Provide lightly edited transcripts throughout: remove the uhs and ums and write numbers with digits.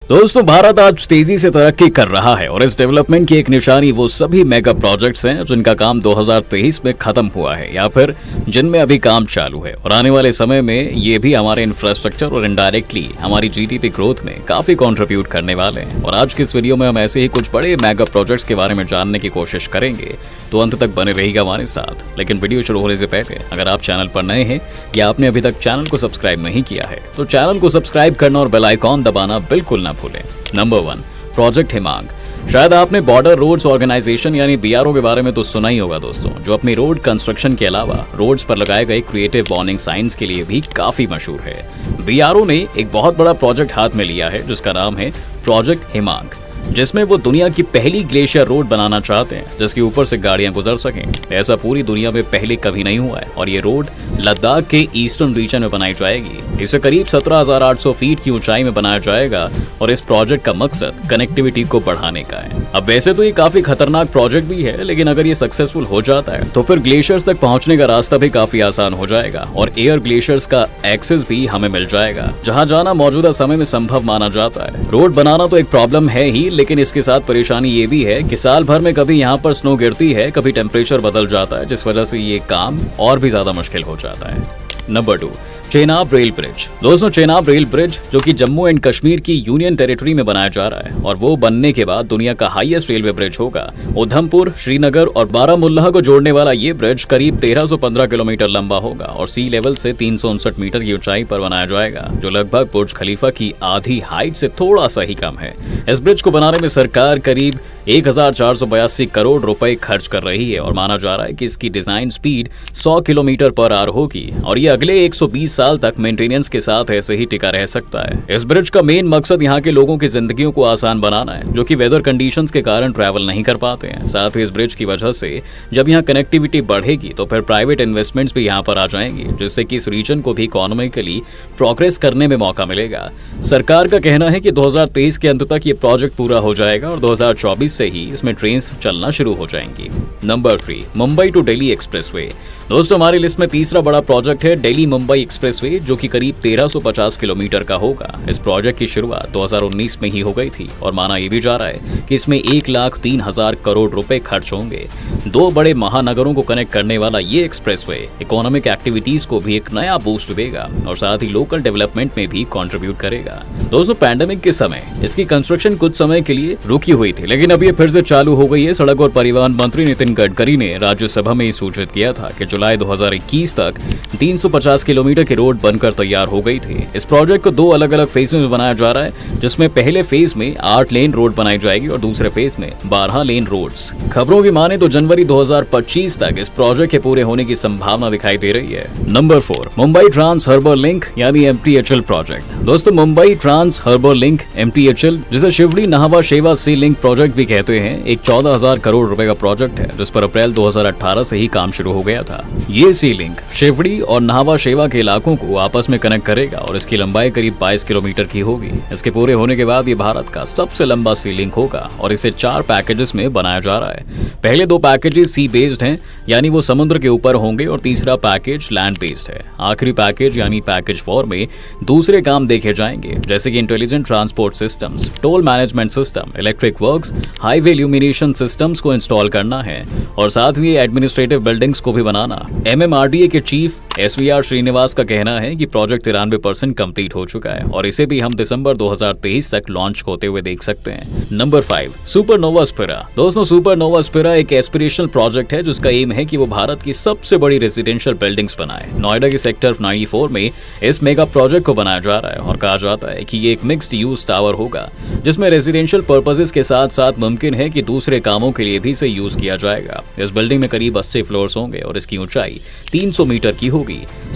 दोस्तों, भारत आज तेजी से तरक्की कर रहा है और इस डेवलपमेंट की एक निशानी वो सभी मेगा प्रोजेक्ट्स हैं जिनका काम 2023 में खत्म हुआ है या फिर जिनमें अभी काम चालू है और आने वाले समय में ये भी हमारे इंफ्रास्ट्रक्चर और इनडायरेक्टली हमारी जीडीपी ग्रोथ में काफी कंट्रीब्यूट करने वाले हैं। और आज की इस वीडियो में हम ऐसे ही कुछ बड़े मेगा प्रोजेक्ट्स के बारे में जानने की कोशिश करेंगे, तो अंत तक बने रहिएगा हमारे साथ। लेकिन वीडियो शुरू होने से पहले अगर आप चैनल पर नए हैं या आपने अभी तक चैनल को सब्सक्राइब नहीं किया है तो चैनल को सब्सक्राइब करना और बेल आइकॉन दबाना बिल्कुल ना भूलें। Number 1, project Himang. शायद आपने बॉर्डर रोड्स ऑर्गेनाइजेशन यानी बीआरओ के बारे में तो सुना ही होगा दोस्तों, जो अपनी रोड कंस्ट्रक्शन के अलावा रोड्स पर लगाए गए क्रिएटिव वार्निंग साइंस के लिए भी काफी मशहूर है। बीआरओ ने एक बहुत बड़ा प्रोजेक्ट हाथ में लिया है जिसका नाम है प्रोजेक्ट हिमांग, जिसमें वो दुनिया की पहली ग्लेशियर रोड बनाना चाहते हैं जिसके ऊपर से गाड़ियां गुजर सकें। ऐसा पूरी दुनिया में पहले कभी नहीं हुआ है और ये रोड लद्दाख के ईस्टर्न रीजन में बनाई जाएगी। इसे करीब 17,800 फीट की ऊंचाई में बनाया जाएगा और इस प्रोजेक्ट का मकसद कनेक्टिविटी को बढ़ाने का है। अब वैसे तो ये काफी खतरनाक प्रोजेक्ट भी है, लेकिन अगर ये सक्सेसफुल हो जाता है तो फिर ग्लेशियर्स तक पहुंचने का रास्ता भी काफी आसान हो जाएगा और एयर ग्लेशियर्स का एक्सेस भी हमें मिल जाएगा, जहां जाना मौजूदा समय में संभव माना जाता है। रोड बनाना तो एक प्रॉब्लम है ही, लेकिन इसके साथ परेशानी ये भी है कि साल भर में कभी यहाँ पर स्नो गिरती है, कभी टेम्परेचर बदल जाता है, जिस वजह से ये काम और भी ज्यादा मुश्किल हो जाता है। Number 2, Chenab rail bridge. दोस्तों, चेनाब रेल ब्रिज जो कि जम्मू एंड कश्मीर की यूनियन टेरिटरी में बनाया जा रहा है और वो बनने के बाद दुनिया का हाईएस्ट रेलवे ब्रिज होगा। उधमपुर, श्रीनगर और बारामुल्ला को जोड़ने वाला ये ब्रिज करीब 1315 किलोमीटर लंबा होगा और सी लेवल से 359 मीटर की ऊंचाई पर बनाया जाएगा, जो लगभग बुर्ज खलीफा की आधी हाइट से थोड़ा सा ही कम है। इस ब्रिज को बनाने में सरकार करीब 1482 करोड़ रुपए खर्च कर रही है और माना जा रहा है कि इसकी design speed 100 kilometre per hour होगी और ये अगले 120 साल तक मेंटेनेंस के साथ ऐसे ही टिका रह सकता है। इस ब्रिज का मेन मकसद यहाँ के लोगों की जिंदगियों को आसान बनाना है, जो कि वेदर कंडीशंस के कारण ट्रैवल नहीं कर पाते हैं। साथ ही इस ब्रिज की वजह से जब यहाँ कनेक्टिविटी बढ़ेगी तो फिर प्राइवेट इन्वेस्टमेंट्स भी यहाँ पर आ जाएंगी, जिससे कि इस रीजन को भी इकोनॉमिकली प्रोग्रेस करने में मौका मिलेगा। सरकार का कहना है कि 2023 के अंत तक ये प्रोजेक्ट पूरा हो जाएगा और 2024 से ही इसमें ट्रेन चलना शुरू हो जाएंगी। Number 3, Mumbai to Delhi expressway. दोस्तों, हमारी लिस्ट में तीसरा बड़ा प्रोजेक्ट है दिल्ली मुंबई एक्सप्रेसवे, जो कि करीब 1350 किलोमीटर का होगा। इस प्रोजेक्ट की शुरुआत 2019 में ही हो गई थी और माना यह भी जा रहा है कि इसमें 1,03,000 करोड़ रुपए खर्च होंगे। दो बड़े महानगरों को कनेक्ट करने वाला ये एक्सप्रेसवे इकोनॉमिक एक्टिविटीज को भी एक नया बूस्ट देगा और साथ ही लोकल डेवलपमेंट में भी कंट्रीब्यूट करेगा। दोस्तों, पैंडेमिक के समय इसकी कंस्ट्रक्शन कुछ समय के लिए रुकी हुई थी, लेकिन अब ये फिर से चालू हो गई है। सड़क और परिवहन मंत्री नितिन गडकरी ने राज्यसभा में सूचित किया था कि जुलाई 2021 तक 350 किलोमीटर की रोड बनकर तैयार हो गई थी। इस प्रोजेक्ट को 2 अलग अलग फेज में बनाया जा रहा है, जिसमें पहले फेज में 8 लेन रोड बनाई जाएगी और दूसरे फेज में 12 लेन रोड्स। खबरों की माने तो जनवरी 2025 तक इस प्रोजेक्ट के पूरे होने की संभावना दिखाई दे रही है। Number 4, Mumbai trans harbour link यानी MTHL प्रोजेक्ट। दोस्तों, Mumbai trans harbour link MTHL, जिसे शिवड़ी नाहवा शेवा सी लिंक प्रोजेक्ट भी कहते हैं, एक 14,000 करोड़ रुपए का प्रोजेक्ट है जिस पर अप्रैल 2018 से ही काम शुरू हो गया था। ये सी लिंक शिवड़ी और नाहवा शेवा के इलाकों को आपस में कनेक्ट करेगा और इसकी लंबाई करीब 22 किलोमीटर की होगी। इसके पूरे होने के बाद ये भारत का सबसे लंबा सी लिंक होगा और इसे 4 पैकेजेस में बनाया जा रहा है। पहले 2 पैकेजेस सी बेस्ड हैं, यानी वो समुद्र के ऊपर होंगे, और तीसरा पैकेज लैंड बेस्ड है। आखिरी पैकेज यानी पैकेज 4 में दूसरे काम देखे जाएंगे, जैसे कि intelligent transport systems, toll management system, electric works, highway illumination systems को इंस्टॉल करना है और साथ ही एडमिनिस्ट्रेटिव बिल्डिंग्स को भी बनाना। MMRDA के चीफ SVR श्रीनिवास का कहना है कि प्रोजेक्ट 93% कंप्लीट हो चुका है और इसे भी हम दिसंबर 2023 तक लॉन्च होते हुए देख सकते हैं। Number 5, supernova spira. दोस्तों, सुपरनोवा स्पिरा एक एस्पिरेशनल प्रोजेक्ट है जिसका एम है कि वो भारत की सबसे बड़ी रेजिडेंशियल बिल्डिंग्स बनाए। नोएडा के सेक्टर 94 में इस मेगा प्रोजेक्ट को बनाया जा रहा है और कहा जाता है कि ये एक मिक्स्ड यूज टावर होगा, जिसमें रेजिडेंशियल पर्पसेस के साथ साथ मुमकिन है कि दूसरे कामों के लिए भी इसे यूज किया जाएगा। इस बिल्डिंग में करीब 80 फ्लोर्स होंगे और इसकी ऊंचाई 300 मीटर की होगी।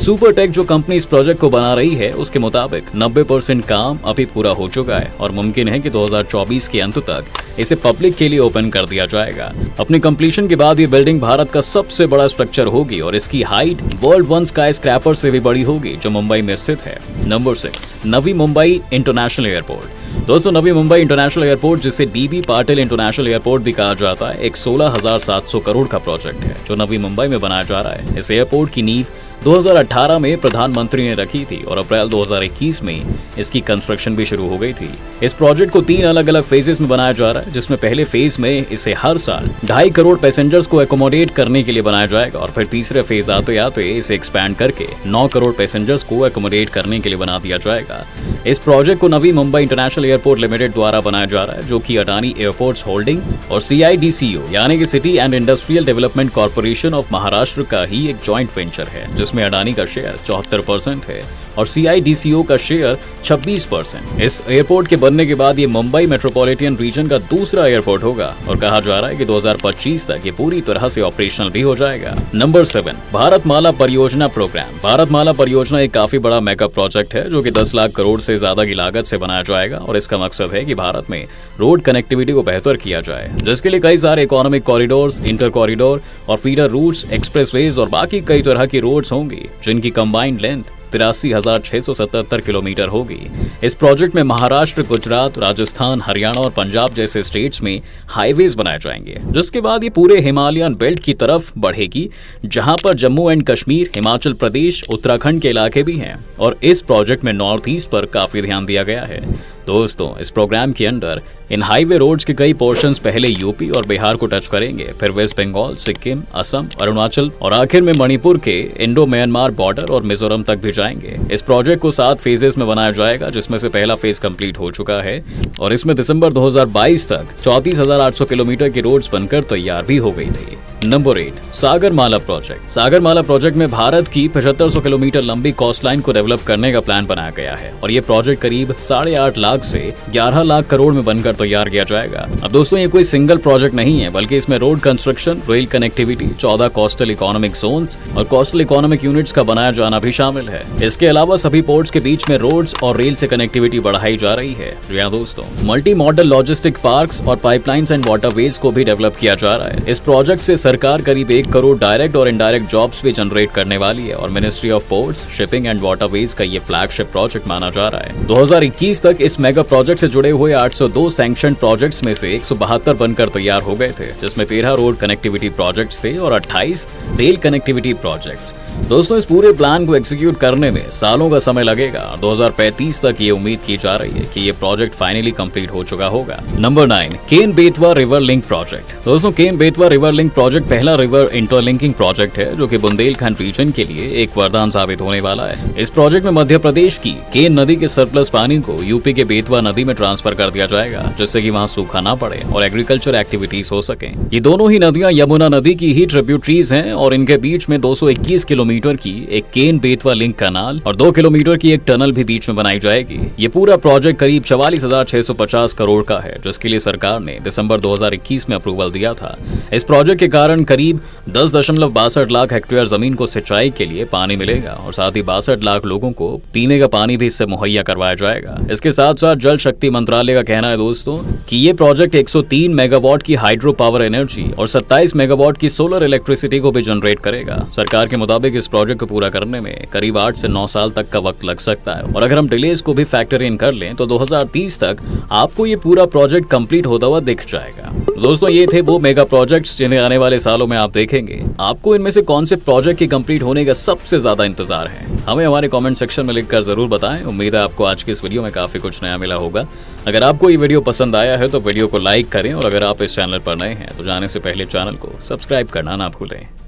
सुपरटेक जो कंपनी इस प्रोजेक्ट को बना रही है, उसके मुताबिक 90% काम अभी पूरा हो चुका है और मुमकिन है कि 2024 के अंत तक इसे पब्लिक के लिए ओपन कर दिया जाएगा। अपनी कंप्लीशन के बाद ये बिल्डिंग भारत का सबसे बड़ा स्ट्रक्चर होगी और इसकी हाइट वर्ल्ड 1 स्काई स्क्रैपर से भी बड़ी होगी, जो मुंबई में स्थित है। Number 6, Navi Mumbai international airport. दोस्तों, नवी मुंबई इंटरनेशनल एयरपोर्ट, जिसे DB पाटिल इंटरनेशनल एयरपोर्ट भी कहा जाता है, एक 16,700 करोड़ का प्रोजेक्ट है जो नवी मुंबई में बनाया जा रहा है। इस एयरपोर्ट की नींव 2018 में प्रधानमंत्री ने रखी थी और अप्रैल 2021 में इसकी कंस्ट्रक्शन भी शुरू हो गई थी। इस प्रोजेक्ट को 3 अलग अलग फेजेस में बनाया जा रहा है, जिसमें पहले फेज में इसे हर साल 2.5 करोड़ पैसेंजर्स को एकोमोडेट करने के लिए बनाया जाएगा और फिर तीसरे फेज आते आते इसे एक्सपैंड करके 9 करोड़ पैसेंजर्स को एकोमोडेट करने के लिए बना दिया जाएगा। इस प्रोजेक्ट को Navi Mumbai international airport limited द्वारा बनाया जा रहा है, जो कि अडानी एयरपोर्ट्स होल्डिंग और CIDCO यानी कि city and industrial development corporation of Maharashtra का ही एक जॉइंट वेंचर है, जिसमें अडानी का शेयर 74% है और CIDCO का शेयर 26%। इस एयरपोर्ट के बनने के बाद ये मुंबई मेट्रोपॉलिटन रीजन का दूसरा एयरपोर्ट होगा और कहा जा रहा है कि 2025 तक ये पूरी तरह से ऑपरेशनल भी हो जाएगा। नंबर 7, भारतमाला परियोजना प्रोग्राम। भारतमाला परियोजना एक काफी बड़ा मेगा प्रोजेक्ट है, जो कि 10 लाख करोड़ से ज्यादा की लागत से बनाया जाएगा और इसका मकसद है कि भारत में रोड कनेक्टिविटी को बेहतर किया जाए, जिसके लिए कई सारे इकोनॉमिक कॉरिडोर्स, इंटर कॉरिडोर और फीडर रूट्स, एक्सप्रेसवेज और बाकी कई तरह की रोड्स होंगी, जिनकी कंबाइंड लेंथ 83,677 किलोमीटर होगी। इस प्रोजेक्ट में महाराष्ट्र, गुजरात, राजस्थान, हरियाणा और पंजाब जैसे स्टेट्स में हाईवेज बनाए जाएंगे, जिसके बाद ये पूरे हिमालयन बेल्ट की तरफ बढ़ेगी, जहां पर जम्मू एंड कश्मीर, हिमाचल प्रदेश, उत्तराखंड के इलाके भी हैं और इस प्रोजेक्ट में नॉर्थ ईस्ट पर काफी ध्यान दिया गया है। दोस्तों, इस प्रोग्राम के अंडर इन हाईवे रोड्स के कई पोर्शंस पहले यूपी और बिहार को टच करेंगे, फिर वेस्ट बंगाल, सिक्किम, असम, अरुणाचल और आखिर में मणिपुर के इंडो म्यांमार बॉर्डर और मिजोरम तक भी जाएंगे। इस प्रोजेक्ट को 7 फेजेस में बनाया जाएगा, जिसमें से पहला फेज कंप्लीट हो चुका है और इसमें दिसंबर 2022 तक 34,800 किलोमीटर की रोड्स बनकर तैयार भी हो गई थी। Number 8, Sagarmala project. Sagarmala project में भारत की 7500 किलोमीटर लंबी कोस्ट लाइन को डेवलप करने का प्लान बनाया गया है और ये प्रोजेक्ट करीब 8.5 लाख से 11 लाख करोड़ में बनकर तैयार किया जाएगा। अब दोस्तों, ये कोई सिंगल प्रोजेक्ट नहीं है, बल्कि इसमें road construction, rail connectivity, 14 coastal economic zones और कोस्टल इकोनॉमिक यूनिट्स का बनाया जाना भी शामिल है। इसके अलावा सभी पोर्ट्स के बीच में रोड्स और रेल से कनेक्टिविटी बढ़ाई जा रही है। जी हाँ दोस्तों, मल्टी मॉडल लॉजिस्टिक पार्क्स और पाइपलाइंस एंड वाटरवेज को भी डेवलप किया जा रहा है। इस प्रोजेक्ट से सरकार करीब 1 करोड़ डायरेक्ट और इनडायरेक्ट जॉब्स भी जनरेट करने वाली है और ministry of ports, shipping and waterways का ये फ्लैगशिप प्रोजेक्ट माना जा रहा है। 2021 तक इस मेगा प्रोजेक्ट से जुड़े हुए 802 सैंक्शन प्रोजेक्ट्स में से 172 बनकर तैयार हो गए थे, जिसमें 13 रोड कनेक्टिविटी प्रोजेक्ट्स थे और 28 रेल कनेक्टिविटी प्रोजेक्ट्स। दोस्तों, इस पूरे प्लान को एग्जीक्यूट करने में सालों का समय लगेगा। 2035 तक ये उम्मीद की जा रही है कि ये प्रोजेक्ट फाइनली कंप्लीट हो चुका होगा। Number 9, Ken Betwa river link project. दोस्तों, Ken Betwa river link project पहला रिवर इंटरलिंकिंग प्रोजेक्ट है, जो कि बुंदेलखंड रीजन के लिए एक वरदान साबित होने वाला है। इस प्रोजेक्ट में मध्य प्रदेश की केन नदी के सरप्लस पानी को यूपी के बेतवा नदी में ट्रांसफर कर दिया जाएगा, जिससे कि वहां सूखा ना पड़े और एग्रीकल्चर एक्टिविटीज हो सके। ये दोनों ही नदियां यमुना नदी की ही ट्रिब्यूटरीज हैं और इनके बीच में 221 किलोमीटर की एक केन बेतवा लिंक कैनाल और 2 किलोमीटर की एक टनल भी बीच में बनाई जाएगी। ये पूरा प्रोजेक्ट करीब 44,650 करोड़ का है, जिसके लिए सरकार ने दिसंबर 2021 में अप्रूवल दिया था। इस प्रोजेक्ट के कारण करीब 10.62 लाख हेक्टेयर जमीन को सिंचाई के लिए पानी मिलेगा और साथ ही 62 लाख लोगों को पीने का पानी भी इससे मुहैया करवाया जाएगा। इसके साथ साथ जल शक्ति मंत्रालय का कहना है दोस्तों कि ये प्रोजेक्ट 103 मेगावाट की हाइड्रो पावर एनर्जी और 27 मेगावाट की सोलर इलेक्ट्रिसिटी को भी जनरेट करेगा। सरकार के मुताबिक इस प्रोजेक्ट को पूरा करने में करीब 8 से 9 साल तक का वक्त लग सकता है और अगर हम डिलेज को भी फैक्टर इन कर लें तो 2030 तक आपको ये पूरा प्रोजेक्ट कंप्लीट होता हुआ दिख जाएगा। दोस्तों, ये थे वो मेगा प्रोजेक्ट्स जिन्हें आने वाले सालों में आप देखेंगे। आपको इनमें से कौन से प्रोजेक्ट के कंप्लीट होने का सबसे ज्यादा इंतजार है, हमें हमारे कमेंट सेक्शन में लिखकर जरूर बताएं। उम्मीद है आपको आज की इस वीडियो में काफी कुछ नया मिला होगा। अगर आपको ये वीडियो पसंद आया है तो वीडियो को लाइक करें और अगर आप इस चैनल पर नए हैं तो जाने से पहले चैनल को सब्सक्राइब करना ना भूलें।